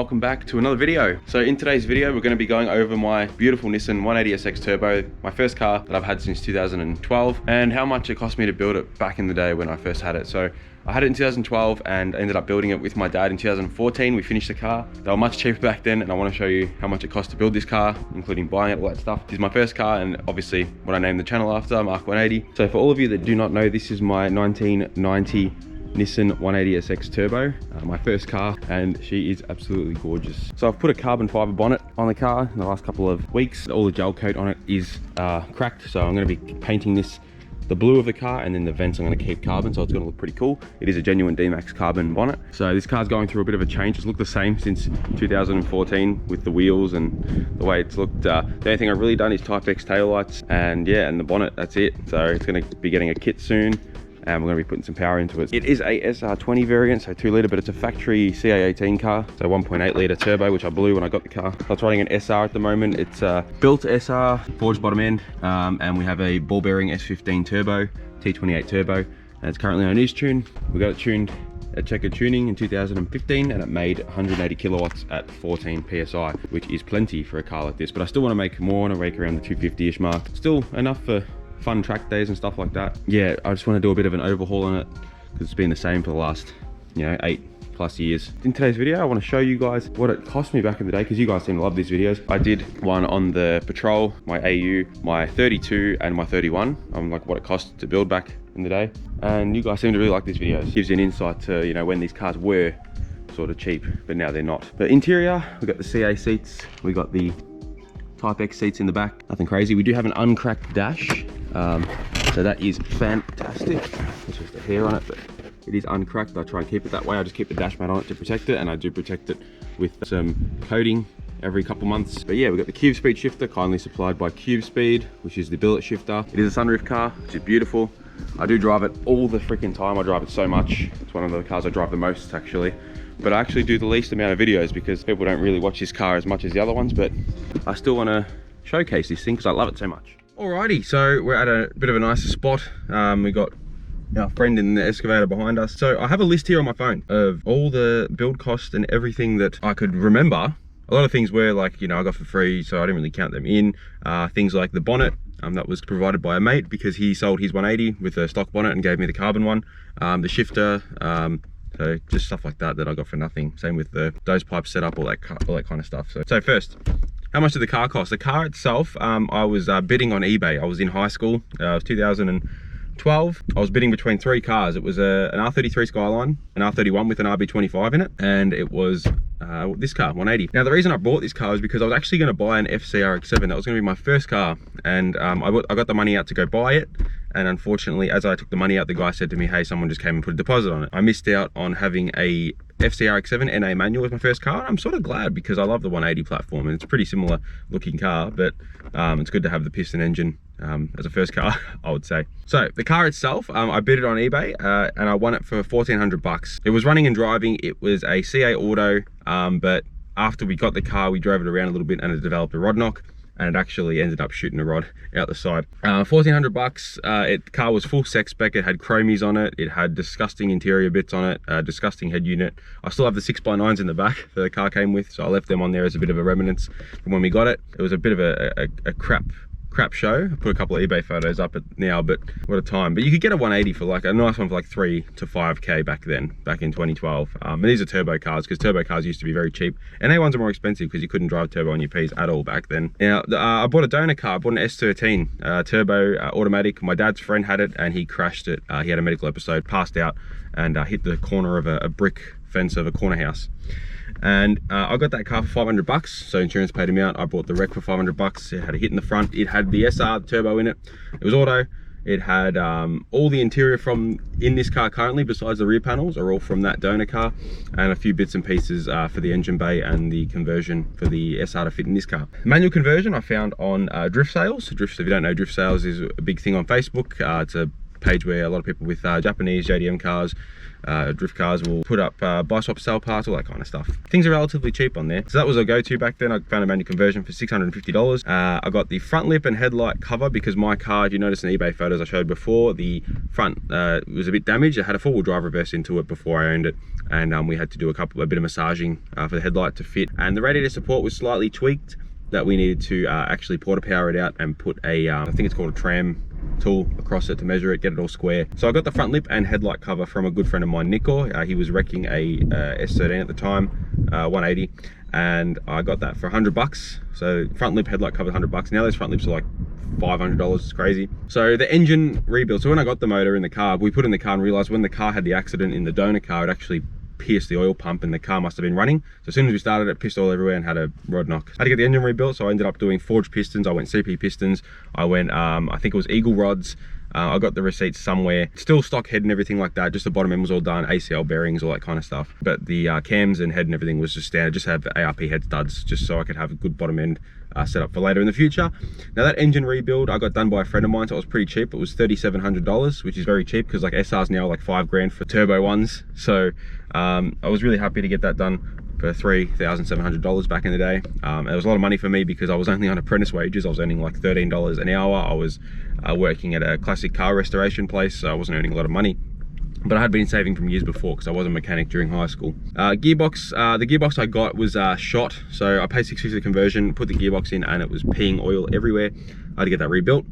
welcome back to another video. So in today's video, we're going to be going over my beautiful Nissan 180SX Turbo, my first car that I've had since 2012, and how much it cost me to build it back in the day when I first had it. So I had it in 2012 and ended up building it with my dad in 2014. We finished the car. They were much cheaper back then, and I want to show you how much it cost to build this car, including buying it, all that stuff. This is my first car, and obviously what I named the channel after, Mark 180. So for all of you that do not know, this is my 1990 Nissan 180SX Turbo, my first car, and she is absolutely gorgeous. So I've put a carbon fiber bonnet on the car in the last couple of weeks. All the gel coat on it is cracked, so I'm going to be painting this the blue of the car, and then the vents I'm going to keep carbon, so it's going to look pretty cool. It is a genuine D-Max carbon bonnet. So this car's going through a bit of a change. It's looked the same since 2014 with the wheels and the way it's looked. The only thing I've really done is Type X taillights, and yeah, and the bonnet, that's it. So it's going to be getting a kit soon, and we're going to be putting some power into it. It is a SR20 variant, so 2 litre, but it's a factory CA18 car, so 1.8 litre turbo, which I blew when I got the car. So it's running an SR at the moment. It's built SR, forged bottom end, and we have a ball bearing S15 turbo, T28 turbo, and it's currently on ease tune. We got it tuned at Checker Tuning in 2015, and it made 180 kilowatts at 14 PSI, which is plenty for a car like this, but I still want to make more. I want to make around the 250-ish mark. Still enough for fun track days and stuff like that. Yeah, I just want to do a bit of an overhaul on it because it's been the same for the last, 8+ years. In today's video, I want to show you guys what it cost me back in the day, because you guys seem to love these videos. I did one on the Patrol, my AU, my 32 and my 31 on like what it cost to build back in the day, and you guys seem to really like these videos. It gives you an insight to when these cars were sort of cheap, but now they're not. The interior, we got the CA seats, we got the Type X seats in the back, nothing crazy. We do have an uncracked dash, so that is fantastic. It's just a hair on it, but it is uncracked. I try and keep it that way. I just keep the dash mat on it to protect it, and I do protect it with some coating every couple months. But yeah, we've got the Cube Speed shifter, kindly supplied by Cube Speed, which is the billet shifter. It is a sunroof car, which is beautiful. I do drive it all the freaking time. I drive it so much. It's one of the cars I drive the most, actually. But I actually do the least amount of videos because people don't really watch this car as much as the other ones, but I still want to showcase this thing because I love it so much. Alrighty, so we're at a bit of a nicer spot. We got our friend in the excavator behind us. So I have a list here on my phone of all the build costs and everything that I could remember. A lot of things were like, I got for free, so I didn't really count them in. Things like the bonnet, that was provided by a mate because he sold his 180 with a stock bonnet and gave me the carbon one. The shifter, so just stuff like that I got for nothing. Same with the dose pipe setup, all that kind of stuff. So first, how much did the car cost? The car itself, I was bidding on eBay. I was in high school, it was 2012. I was bidding between 3 cars. It was an R33 Skyline, an R31 with an RB25 in it, and it was this car, 180. Now the reason I bought this car is because I was actually going to buy an FCRX7. That was going to be my first car, and I got the money out to go buy it. And unfortunately, as I took the money out, the guy said to me, hey, someone just came and put a deposit on it. I missed out on having a FCRX7 NA manual as my first car. I'm sort of glad because I love the 180 platform, and it's a pretty similar looking car, but it's good to have the piston engine as a first car, I would say. So the car itself, I bid it on eBay and I won it for 1,400 bucks. It was running and driving. It was a CA Auto, but after we got the car, we drove it around a little bit and it developed a rod knock, and it actually ended up shooting a rod out the side. 1,400 bucks. The car was full sec spec. It had chromies on it. It had disgusting interior bits on it, disgusting head unit. I still have the 6x9s in the back that the car came with, so I left them on there as a bit of a remnants from when we got it. It was a bit of a crap show. I put a couple of eBay photos up now, but what a time. But you could get a 180 for like a nice one for like 3 to 5k back then, back in 2012. And these are turbo cars, because turbo cars used to be very cheap. And NA ones are more expensive because you couldn't drive turbo on your Ps at all back then. Now, I bought a donor car. I bought an S13 turbo automatic. My dad's friend had it and he crashed it. He had a medical episode, passed out, and hit the corner of a brick fence of a corner house. And I got that car for 500 bucks, so insurance paid him out. I bought the wreck for 500 bucks. It had a hit in the front. It had the SR turbo in it. It was auto. It had all the interior from in this car currently, besides the rear panels, are all from that donor car, and a few bits and pieces for the engine bay and the conversion for the SR to fit in this car. Manual conversion I found on Drift Sales. If you don't know, Drift Sales is a big thing on Facebook. It's a page where a lot of people with Japanese JDM cars, drift cars will put up buy swap sell parts, all that kind of stuff. Things are relatively cheap on there, so that was a go-to back then. I found a manual conversion for $650. I got the front lip and headlight cover because my car, if you notice in the eBay photos I showed before, the front was a bit damaged. It had a four-wheel drive reverse into it before I owned it, and we had to do a bit of massaging for the headlight to fit, and the radiator support was slightly tweaked, that we needed to actually porta power it out and put a I think it's called a tram tool across it to measure it, get it all square. So I got the front lip and headlight cover from a good friend of mine, Nico. He was wrecking a S13 at the time, 180, and I got that for $100. So front lip, headlight cover, $100. Now those front lips are like $500, it's crazy. So the engine rebuild, so when I got the motor in the car, we put in the car and realized when the car had the accident in the donor car, it actually pierced the oil pump and the car must have been running. So as soon as we started, it pissed oil everywhere and had a rod knock. I had to get the engine rebuilt, so I ended up doing forged pistons. I went CP pistons. I went, I think it was Eagle rods. I got the receipts somewhere. Still stock head and everything like that. Just the bottom end was all done, ACL bearings, all that kind of stuff. But the cams and head and everything was just standard. Just have ARP head studs, just so I could have a good bottom end set up for later in the future. Now that engine rebuild I got done by a friend of mine, so it was pretty cheap. It was $3,700, which is very cheap because like SR's now like $5,000 for turbo ones. So I was really happy to get that done for $3,700 back in the day. It was a lot of money for me because I was only on apprentice wages. I was earning like $13 an hour. I was working at a classic car restoration place, so I wasn't earning a lot of money. But I had been saving from years before because I was a mechanic during high school. Gearbox, the gearbox I got was shot, so I paid $650 conversion, put the gearbox in, and it was peeing oil everywhere. I had to get that rebuilt.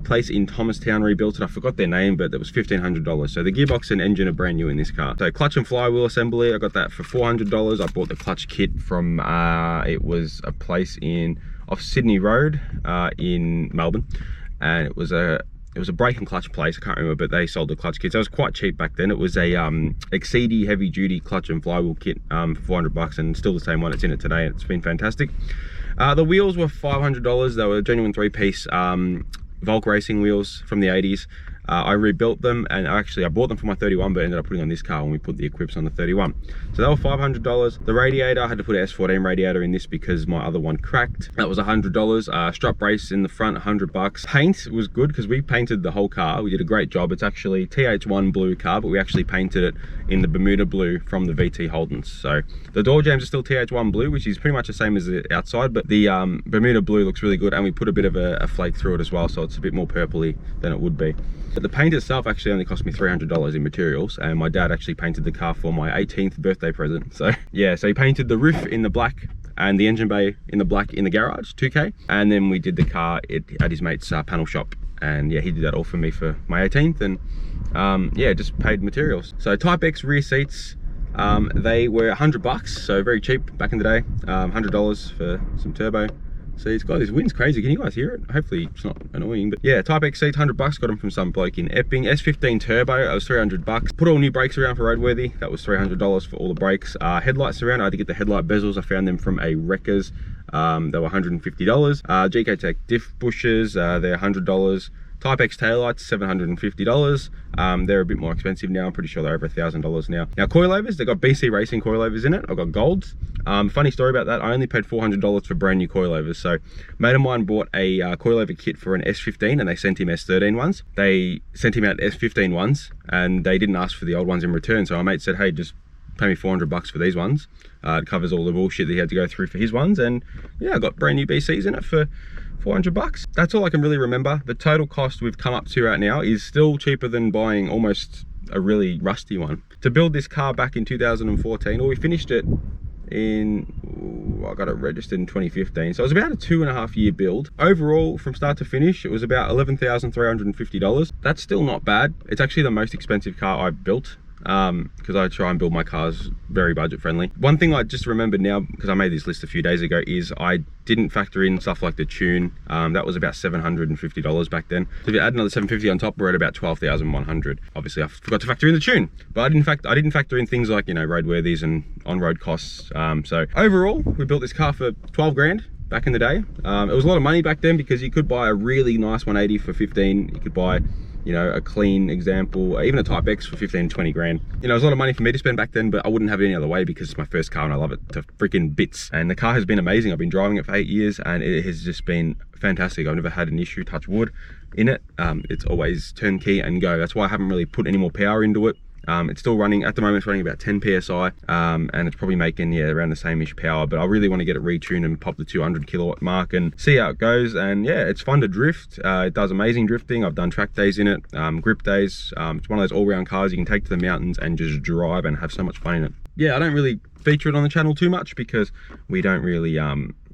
Place in Thomastown rebuilt it. I forgot their name, but it was $1,500. So the gearbox and engine are brand new in this car. So clutch and flywheel assembly, I got that for $400. I bought the clutch kit from it was a place off Sydney Road in Melbourne, and it was a brake and clutch place. I can't remember, but they sold the clutch kits. It was quite cheap back then. It was a Exceedy heavy duty clutch and flywheel kit for $400, and still the same one. It's in it today. It's been fantastic. The wheels were $500. They were genuine 3-piece Volk racing wheels from the 80s. I rebuilt them, and I bought them for my 31, but ended up putting on this car when we put the equips on the 31. So they were $500. The radiator, I had to put an S14 radiator in this because my other one cracked. That was $100. Strut brace in the front, $100. Paint was good because we painted the whole car. We did a great job. It's actually TH1 blue car, but we actually painted it in the Bermuda blue from the VT Holdens. So the door jambs are still TH1 blue, which is pretty much the same as the outside, but the Bermuda blue looks really good, and we put a bit of a flake through it as well, so it's a bit more purpley than it would be. But the paint itself actually only cost me $300 in materials, and my dad actually painted the car for my 18th birthday present. So yeah, so he painted the roof in the black and the engine bay in the black in the garage, 2K, and then we did the car at his mate's panel shop, and yeah, he did that all for me for my 18th, and yeah, just paid materials. So Type X rear seats, they were $100, so very cheap back in the day. $100 for some turbo. So it's got this wind's crazy. Can you guys hear it? Hopefully it's not annoying, but yeah, Type X seats, $100. Got them from some bloke in Epping. S15 turbo, that was $300. Put all new brakes around for roadworthy. That was $300 for all the brakes. Headlights around, I had to get the headlight bezels. I found them from a Wreckers. They were $150. GK Tech diff bushes, they're $100. Type X taillights, $750. They're a bit more expensive now. I'm pretty sure they're over $1,000 now. Now coilovers, they've got BC Racing coilovers in it. I've got golds. Funny story about that, I only paid $400 for brand new coilovers. So a mate of mine bought a coilover kit for an S15, and they sent him S13 ones. They sent him out S15 ones, and they didn't ask for the old ones in return. So my mate said, hey, just pay me $400 for these ones. It covers all the bullshit that he had to go through for his ones, and yeah, I got brand new BCs in it for $400. That's all I can really remember. The total cost we've come up to right now is still cheaper than buying almost a really rusty one. To build this car back in 2014, or we finished it in, I got it registered in 2015, so it was about a 2.5 year build. Overall, from start to finish, it was about $11,350. That's still not bad. It's actually the most expensive car I've built, because I try and build my cars very budget friendly. One thing I just remembered now, because I made this list a few days ago, is I didn't factor in stuff like the tune. That was about $750 back then. So if you add another $750 on top, we're at about $12,100. Obviously I forgot to factor in the tune, but I didn't factor in things like, you know, roadworthies and on-road costs. So overall, we built this car for 12 grand back in the day. It was a lot of money back then because you could buy a really nice 180 for 15. You could buy you know, a clean example, even a Type X for 15, 20 grand. You know, it was a lot of money for me to spend back then, but I wouldn't have it any other way because it's my first car and I love it to freaking bits. And the car has been amazing. I've been driving it for 8 years and it has just been fantastic. I've never had an issue, touch wood, in it. It's always turnkey and go. That's why I haven't really put any more power into it. It's still running, at the moment it's running about 10 PSI, and it's probably making, yeah, around the same-ish power, but I really want to get it retuned and pop the 200 kilowatt mark and see how it goes. And yeah, it's fun to drift. It does amazing drifting. I've done track days in it, grip days. It's one of those all-round cars you can take to the mountains and just drive and have so much fun in it. Yeah, I don't really feature it on the channel too much because we don't really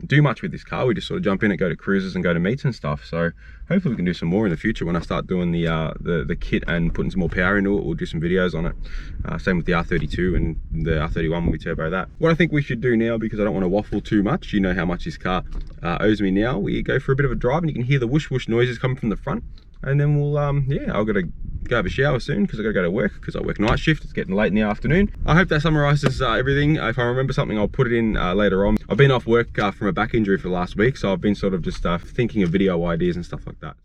do much with this car. We just sort of jump in it, go to cruises and go to meets and stuff. So hopefully we can do some more in the future when I start doing the kit and putting some more power into it. We'll do some videos on it. Same with the R32 and the R31 when we turbo that. What I think we should do now, because I don't want to waffle too much, you know how much this car owes me now, we go for a bit of a drive and you can hear the whoosh whoosh noises coming from the front. And then we'll, yeah, I've got to go have a shower soon because I've got to go to work because I work night shift. It's getting late in the afternoon. I hope that summarizes everything. If I remember something, I'll put it in later on. I've been off work from a back injury for the last week, so I've been sort of just thinking of video ideas and stuff like that.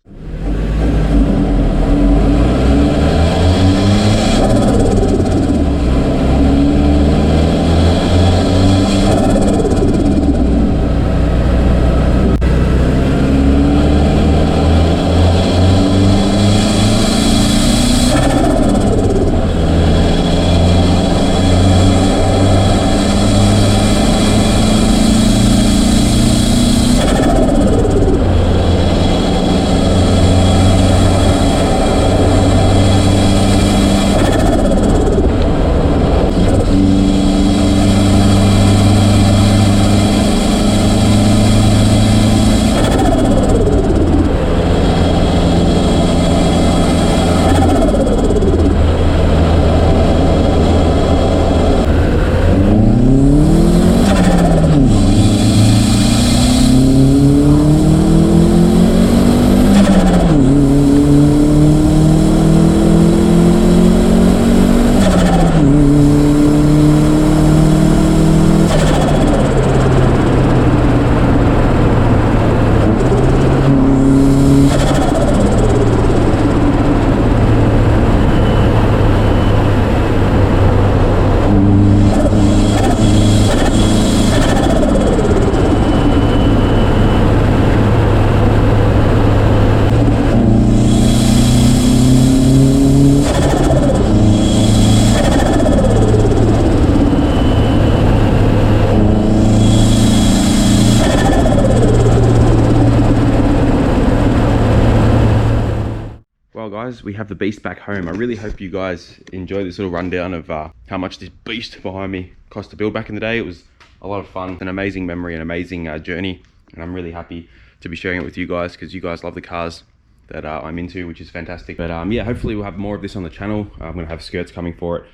Well guys, we have the beast back home. I really hope you guys enjoy this little rundown of how much this beast behind me cost to build back in the day. It was a lot of fun, an amazing memory, an amazing journey, and I'm really happy to be sharing it with you guys because you guys love the cars that I'm into, which is fantastic. But yeah, hopefully we'll have more of this on the channel. I'm gonna have skirts coming for it,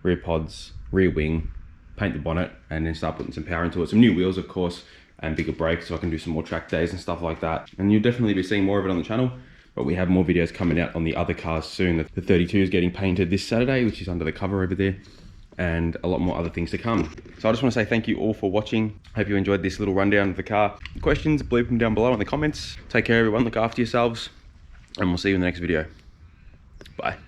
rear pods, rear wing, paint the bonnet, and then start putting some power into it. Some new wheels, of course, and bigger brakes so I can do some more track days and stuff like that. And you'll definitely be seeing more of it on the channel. But we have more videos coming out on the other cars soon. The 32 is getting painted this Saturday, which is under the cover over there, and a lot more other things to come. So I just want to say thank you all for watching. Hope you enjoyed this little rundown of the car. Questions, leave them down below in the comments. Take care everyone, look after yourselves, and we'll see you in the next video. Bye.